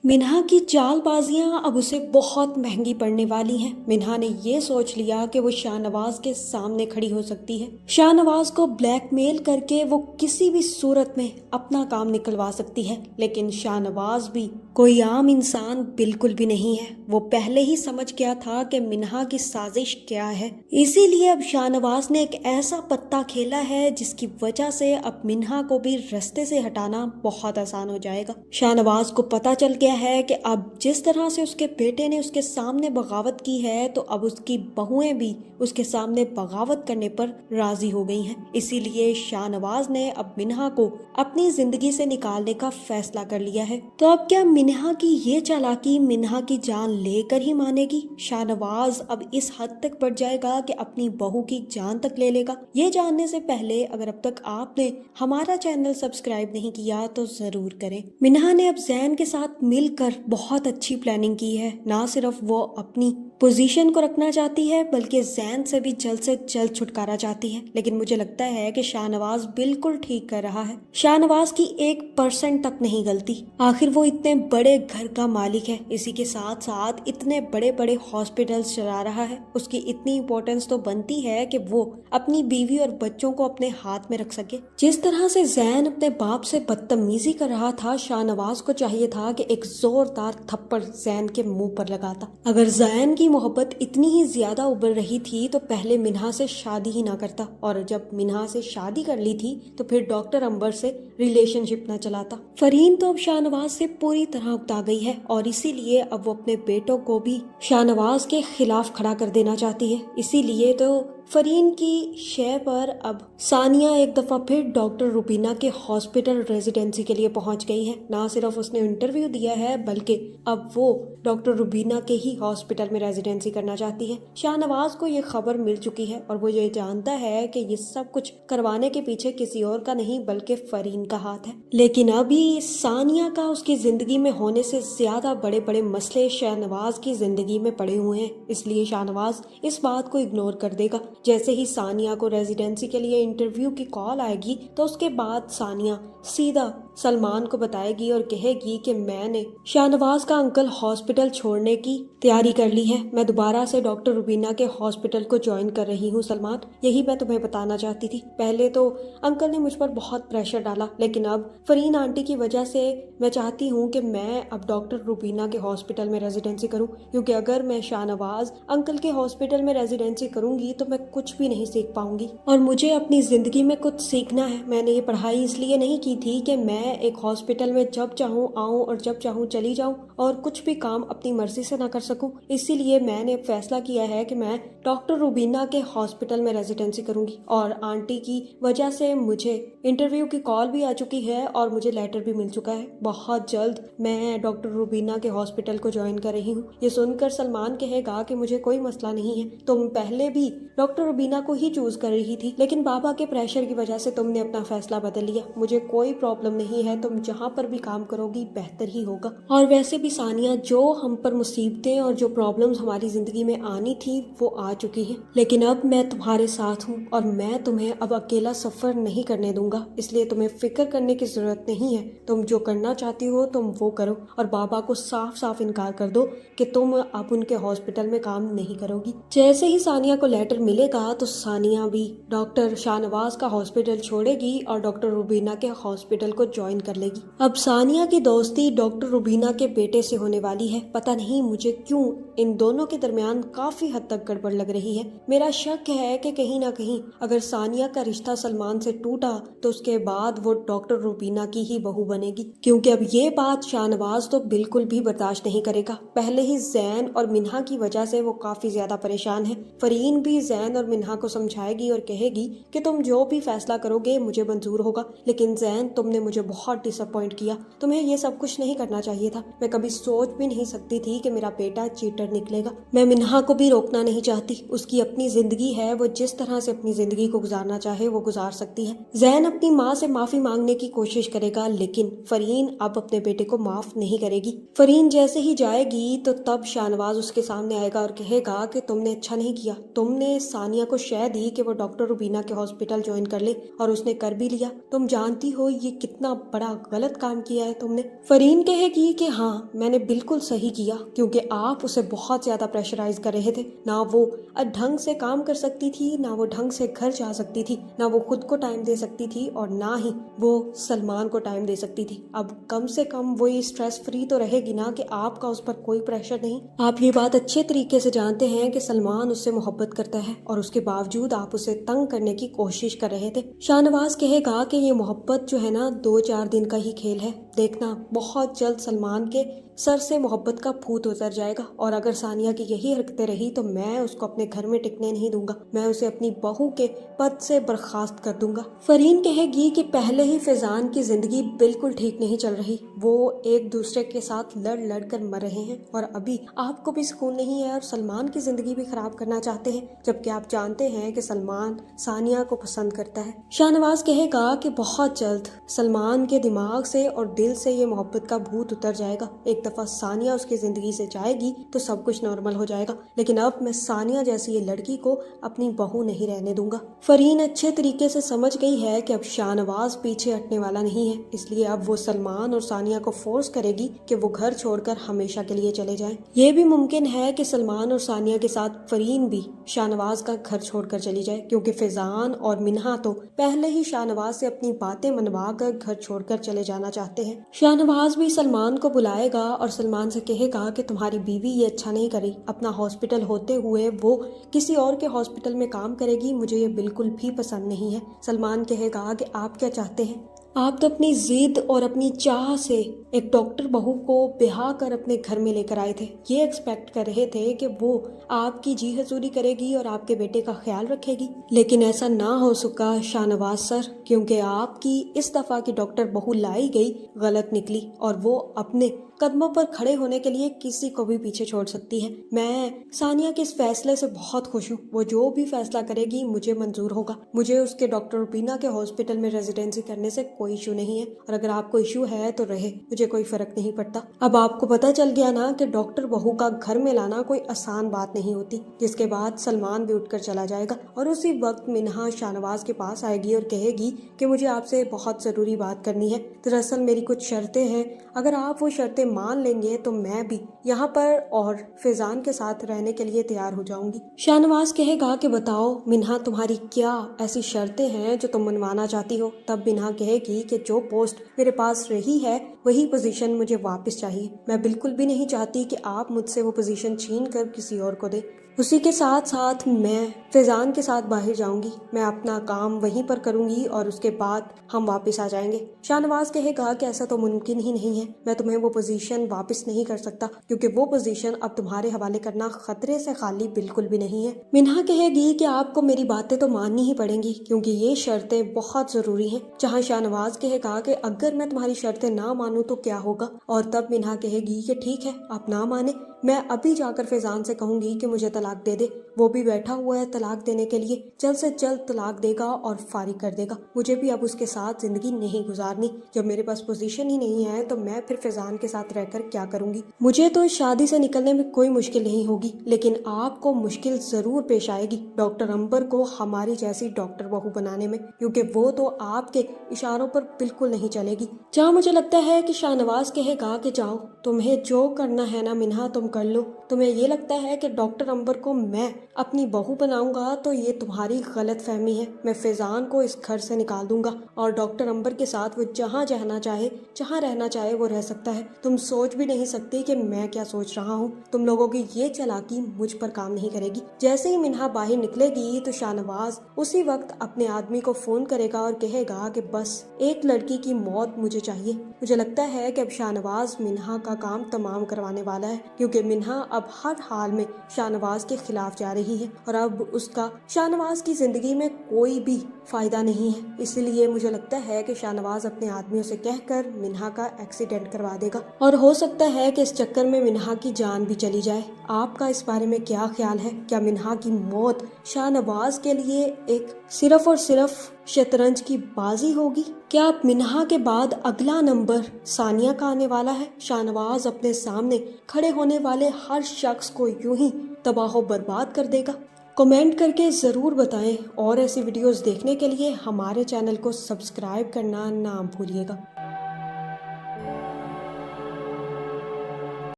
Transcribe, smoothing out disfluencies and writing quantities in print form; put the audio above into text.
मिन्हा की चालबाजियां अब उसे बहुत महंगी पड़ने वाली हैं। मिन्हा ने ये सोच लिया कि वो शाहनवाज के सामने खड़ी हो सकती है। शाहनवाज को ब्लैकमेल करके वो किसी भी सूरत में अपना काम निकलवा सकती है, लेकिन शाहनवाज भी कोई आम इंसान बिल्कुल भी नहीं है। वो पहले ही समझ गया था कि मिन्हा की साजिश क्या है, इसीलिए अब शाहनवाज ने एक ऐसा पत्ता खेला है जिसकी वजह से अब मिन्हा को भी रास्ते से हटाना बहुत आसान हो जाएगा। शाहनवाज को पता चल गया है कि अब जिस तरह से उसके बेटे ने उसके सामने बगावत की है, तो अब उसकी बहुएं भी उसके सामने बगावत करने पर राजी हो गई हैं। इसीलिए शाहनवाज ने अब मिन्हा को अपनी जिंदगी से निकालने का फैसला कर लिया है। तो अब क्या मिन्हा की ये चालाकी मिन्हा की जान लेकर ही मानेगी? शाहनवाज अब इस हद तक बढ़ जाएगा कि अपनी बहू की जान तक ले लेगा? ये जानने से पहले अगर अब तक आपने हमारा चैनल सब्सक्राइब नहीं किया तो जरूर करें। मिन्हा ने अब जैन के साथ मिलकर बहुत अच्छी प्लानिंग की है। ना सिर्फ वो अपनी पोजीशन को रखना चाहती है, बल्कि जैन से भी जल्द छुटकारा चाहती है। लेकिन मुझे लगता है कि शाहनवाज बिल्कुल ठीक कर रहा है। शाहनवाज की 1% तक नहीं गलती। आखिर वो इतने बड़े घर का मालिक है, इसी के साथ साथ इतने बड़े बड़े हॉस्पिटल्स चला रहा है। उसकी इतनी इम्पोर्टेंस तो बनती है कि वो अपनी बीवी और बच्चों को अपने हाथ में रख सके। जिस तरह से जैन अपने बाप से बदतमीजी कर रहा था, शाहनवाज को चाहिए था कि एक जोरदार थप्पड़ जैन के मुंह पर लगाता। अगर जैन की मोहब्बत इतनी ही ज्यादा उबर रही थी तो पहले मिन्हा से शादी ही ना करता, और जब मिन्हा से शादी कर ली थी तो फिर डॉक्टर अंबर से रिलेशनशिप ना चलाता। फरहीन तो अब शाहनवाज से पूरी तरह उकता गई है, और इसीलिए अब वो अपने बेटों को भी शाहनवाज के खिलाफ खड़ा कर देना चाहती है। इसीलिए तो फरहीन की शय पर अब सानिया एक दफा फिर डॉक्टर रुबीना के हॉस्पिटल रेजिडेंसी के लिए पहुंच गई है। ना सिर्फ उसने इंटरव्यू दिया है, बल्कि अब वो डॉक्टर रुबीना के ही हॉस्पिटल में रेजिडेंसी करना चाहती है। शाहनवाज को ये खबर मिल चुकी है और वो ये जानता है कि ये सब कुछ करवाने के पीछे किसी और का नहीं बल्कि फरहीन का हाथ है। लेकिन अभी सानिया का उसकी जिंदगी में होने से ज्यादा बड़े बड़े मसले शाहनवाज की जिंदगी में पड़े हुए हैं, इसलिए शाहनवाज इस बात को इग्नोर कर देगा। जैसे ही सानिया को रेजिडेंसी के लिए इंटरव्यू की कॉल आएगी तो उसके बाद सानिया सीधा सलमान को बताएगी और कहेगी कि मैंने शाहनवाज का अंकल हॉस्पिटल छोड़ने की तैयारी कर ली है। मैं दोबारा से डॉक्टर रुबीना के हॉस्पिटल को ज्वाइन कर रही हूँ सलमान, यही मैं तुम्हें बताना चाहती थी। पहले तो अंकल ने मुझ पर बहुत प्रेशर डाला, लेकिन अब फरहीन आंटी की वजह से मैं चाहती हूँ कि मैं अब डॉक्टर रुबीना के हॉस्पिटल में रेजिडेंसी करूँ, क्योंकि अगर मैं शाहनवाज अंकल के हॉस्पिटल में रेजिडेंसी करूंगी तो मैं कुछ भी नहीं सीख पाऊंगी, और मुझे अपनी जिंदगी में कुछ सीखना है। मैंने ये पढ़ाई इसलिए नहीं की थी कि मैं एक हॉस्पिटल में जब चाहूँ आऊँ और जब चाहूँ चली जाऊँ और कुछ भी काम अपनी मर्जी से ना कर सकूं। इसीलिए मैंने फैसला किया है कि मैं डॉक्टर रुबीना के हॉस्पिटल में रेजिडेंसी करूंगी, और आंटी की वजह से मुझे इंटरव्यू की कॉल भी आ चुकी है और मुझे लेटर भी मिल चुका है। बहुत जल्द मैं डॉक्टर रुबीना के हॉस्पिटल को ज्वाइन कर रही हूँ। ये सुनकर सलमान कहेगा कि मुझे कोई मसला नहीं है, तुम पहले भी डॉक्टर रुबीना को ही चूज कर रही थी, लेकिन बाबा के प्रेशर की वजह से तुमने अपना फैसला बदल लिया। मुझे कोई प्रॉब्लम नहीं है, तुम जहाँ पर भी काम करोगी बेहतर ही होगा। और वैसे भी सानिया, जो हम पर मुसीबतें और जो प्रॉब्लम्स हमारी जिंदगी में आनी थी वो आ चुकी है, लेकिन अब मैं तुम्हारे साथ हूँ और मैं तुम्हें अब अकेला सफर नहीं करने दूंगा, इसलिए तुम्हें फिक्र करने की जरूरत नहीं है। तुम जो करना चाहती हो तुम वो करो, और बाबा को साफ साफ इनकार कर दो कि तुम अब उनके हॉस्पिटल में काम नहीं करोगी। जैसे ही सानिया को लेटर मिलेगा तो सानिया भी डॉक्टर शाहनवाज का हॉस्पिटल छोड़ेगी और डॉक्टर रुबीना के हॉस्पिटल को ज्वाइन कर लेगी। अब सानिया की दोस्ती डॉक्टर रुबीना के बेटे से होने वाली है। पता नहीं मुझे क्यों इन दोनों के दरमियान काफी हद तक गड़बड़ लग रही है। मेरा शक है कि कहीं ना कहीं अगर सानिया का रिश्ता सलमान से टूटा तो उसके बाद वो डॉक्टर रुबीना की ही बहू बनेगी, क्योंकि अब ये बात शाहनवाज तो बिल्कुल भी बर्दाश्त नहीं करेगा। पहले ही जैन और मिन्हा की वजह से वो काफी ज्यादा परेशान है। फरहीन भी जैन और मिन्हा को समझाएगी और कहेगी कि तुम जो भी फैसला करोगे मुझे मंजूर होगा, लेकिन जैन तुमने मुझे बहुत डिसअपॉइंट किया, तुम्हें ये सब कुछ नहीं करना चाहिए था। मैं कभी सोच भी नहीं सकती थी कि मेरा बेटा चीटर निकलेगा। मैं मिन्हा को भी रोकना नहीं चाहती, उसकी अपनी जिंदगी है, वो जिस तरह से अपनी जिंदगी को गुजारना चाहे वो गुजार सकती है। जैन अपनी माँ से माफी मांगने की कोशिश करेगा, लेकिन फरहीन अब अपने बेटे को माफ नहीं करेगी। फरहीन जैसे ही जाएगी तो तब शाहनवाज उसके सामने आएगा और कहेगा कि तुमने अच्छा नहीं किया, तुमने सानिया को शय दी कि वो डॉक्टर रुबीना के हॉस्पिटल ज्वाइन कर ले और उसने कर भी लिया। तुम जानती हो ये कितना बड़ा गलत काम किया है तुमने। फरीन कहेगी कि हाँ, मैंने बिल्कुल सही किया, क्योंकि आप उसे बहुत ज्यादा प्रेशराइज कर रहे थे। ना वो ढंग से काम कर सकती थी, ना वो ढंग से घर जा सकती थी, ना वो खुद को टाइम दे सकती थी, और ना ही वो सलमान को टाइम दे सकती थी। अब कम से कम वो ये स्ट्रेस फ्री तो रहेगी ना कि आपका उस पर कोई प्रेशर नहीं। आप ये बात अच्छे तरीके से जानते हैं कि सलमान उससे मोहब्बत करता है, और उसके बावजूद आप उसे तंग करने की कोशिश कर रहे थे। शाहनवाज कहेगा कि ये मोहब्बत जो है ना 2-4 दिन का ही खेल है। देखना, बहुत जल्द सलमान के सर से मोहब्बत का भूत उतर जाएगा, और अगर सानिया की यही हरकतें रही तो मैं उसको अपने घर में टिकने नहीं दूंगा। मैं उसे अपनी बहू के पद से बर्खास्त कर दूंगा। फरीन कहेगी कि पहले ही फैजान की जिंदगी बिल्कुल ठीक नहीं चल रही। वो एक दूसरे के साथ लड़ लड़ कर मर रहे हैं, और अभी आपको भी सुकून नहीं है और सलमान की जिंदगी भी खराब करना चाहते हैं, जबकि आप जानते हैं कि सलमान सानिया को पसंद करता है। शाहनवाज कहेगा कि बहुत जल्द सलमान के दिमाग से और दिल से ये मोहब्बत का भूत उतर जाएगा। एक दफा सानिया उसकी जिंदगी से जाएगी तो सब कुछ नॉर्मल हो जाएगा, लेकिन अब मैं सानिया जैसी ये लड़की को अपनी बहू नहीं रहने दूंगा। फरीन अच्छे तरीके से समझ गई है कि अब शाहनवाज पीछे हटने वाला नहीं है, इसलिए अब वो सलमान और सानिया को फोर्स करेगी कि वो घर छोड़कर हमेशा के लिए चले जाएं। ये भी मुमकिन है कि सलमान और सानिया के साथ फरीन भी शाहनवाज का घर छोड़कर चली जाए, क्योंकि फैजान और मिन्हा तो पहले ही शाहनवाज से अपनी बातें मनवा कर घर छोड़कर चले जाना चाहते हैं। शाहनवाज भी सलमान को बुलाएगा और सलमान से कहेगा कि तुम्हारी बीवी ये अच्छा नहीं करी, अपना हॉस्पिटल होते हुए वो किसी और के हॉस्पिटल में काम करेगी, मुझे ये बिल्कुल भी पसंद नहीं है। सलमान कहेगा कि आप क्या चाहते हैं? आप तो अपनी जिद और अपनी चाह से एक डॉक्टर बहू को ब्याह कर अपने घर में लेकर आए थे। ये एक्सपेक्ट कर रहे थे कि वो आपकी जी हजूरी करेगी और आपके बेटे का ख्याल रखेगी, लेकिन ऐसा ना हो सका शाहनवाज सर, क्योंकि आपकी इस दफा की डॉक्टर बहू लाई गई गलत निकली, और वो अपने कदमों पर खड़े होने के लिए किसी को भी पीछे छोड़ सकती है। मैं सानिया के इस फैसले से बहुत खुश हूँ। वो जो भी फैसला करेगी मुझे मंजूर होगा। मुझे उसके डॉक्टर रुबीना के हॉस्पिटल में रेजिडेंसी करने से कोई इशू नहीं है, और अगर आपको इशू है तो रहे, मुझे कोई फर्क नहीं पड़ता। अब आपको पता चल गया ना कि डॉक्टर बहू का घर में लाना कोई आसान बात नहीं होती। जिसके बाद सलमान भी उठकर चला जाएगा, और उसी वक्त मिन्हा शाहनवाज के पास आएगी और कहेगी कि मुझे आपसे बहुत जरूरी बात करनी है। दरअसल मेरी कुछ शर्तें हैं, अगर आप वो शर्तें मान लेंगे तो मैं भी यहाँ पर और फैजान के साथ रहने के लिए तैयार हो जाऊंगी। शाहनवाज कहेगा कि बताओ मिन्हा, तुम्हारी क्या ऐसी शर्तें हैं जो तुम मनवाना चाहती हो? तब मिन्हा कहेगी कि जो पोस्ट मेरे पास रही है वही पोजीशन मुझे वापस चाहिए। मैं बिल्कुल भी नहीं चाहती कि आप मुझसे वो पोजीशन छीन कर किसी और को दे। उसी के साथ साथ मैं फैजान के साथ बाहर जाऊंगी, मैं अपना काम वहीं पर करूंगी और उसके बाद हम वापस आ जाएंगे। शाहनवाज कहेगा कि ऐसा तो मुमकिन ही नहीं है, मैं तुम्हें वो पोजीशन वापस नहीं कर सकता, क्योंकि वो पोजीशन अब तुम्हारे हवाले करना खतरे से खाली बिल्कुल भी नहीं है। मिन्हा कहेगी कि आपको मेरी बातें तो माननी ही पड़ेंगी, क्योंकि ये शर्तें बहुत जरूरी हैं। जहाँ शाहनवाज कहेगा कि अगर मैं तुम्हारी शर्तें ना मानूं तो क्या होगा, और तब मिन्हा कहेगी कि ठीक है, आप ना माने, मैं अभी जाकर फैजान से कहूंगी कि मुझे तलाक दे दे। वो भी बैठा हुआ है तलाक देने के लिए, जल्द से जल्द तलाक देगा और फारिग कर देगा। मुझे भी अब उसके साथ जिंदगी नहीं गुजारनी। जब मेरे पास पोजीशन ही नहीं है तो मैं फिर फैजान के साथ रहकर क्या करूंगी? मुझे तो इस शादी से निकलने में कोई मुश्किल नहीं होगी, लेकिन आपको मुश्किल जरूर पेश आएगी डॉक्टर अंबर को हमारी जैसी डॉक्टर बहू बनाने में, क्योंकि वो तो आपके इशारों पर बिल्कुल नहीं चलेगी। जहाँ मुझे लगता है कि शाहनवाज कहेगा कि जाओ, तुम्हें जो करना है ना मिन्हा तुम कर लो। तुम्हें ये लगता है कि डॉक्टर अंबर को मैं अपनी बहू बनाऊंगा तो ये तुम्हारी गलत फहमी है। मैं फैजान को इस घर से निकाल दूंगा और डॉक्टर अंबर के साथ वो जहाँ जाना चाहे, जहाँ रहना चाहे वो रह सकता है। तुम सोच भी नहीं सकती कि मैं क्या सोच रहा हूँ। तुम लोगों की ये चालाकी मुझ पर काम नहीं करेगी। जैसे ही मिन्हा बाहर निकलेगी तो शाहनवाज उसी वक्त अपने आदमी को फोन करेगा और कहेगा कि बस एक लड़की की मौत मुझे चाहिए। मुझे लगता है कि अब शाहनवाज मिन्हा का काम तमाम करवाने वाला है, क्योंकि मिन्हा अब हर हाल में शाहनवाज के खिलाफ जा रही है और अब उसका शाहनवाज की जिंदगी में कोई भी फायदा नहीं है। इसलिए मुझे लगता है कि शाहनवाज अपने आदमियों से कहकर मिन्हा का एक्सीडेंट करवा देगा और हो सकता है कि इस चक्कर में मिन्हा की जान भी चली जाए। आपका इस बारे में क्या ख्याल है? क्या मिन्हा की मौत शाहनवाज के लिए एक सिर्फ और सिर्फ शतरंज की बाजी होगी? क्या आप मिन्हा के बाद अगला नंबर सानिया का आने वाला है? शाहनवाज अपने सामने खड़े होने वाले हर शख्स को यूं ही तबाह बर्बाद कर देगा? कमेंट करके ज़रूर बताएं और ऐसी वीडियोस देखने के लिए हमारे चैनल को सब्सक्राइब करना ना भूलिएगा।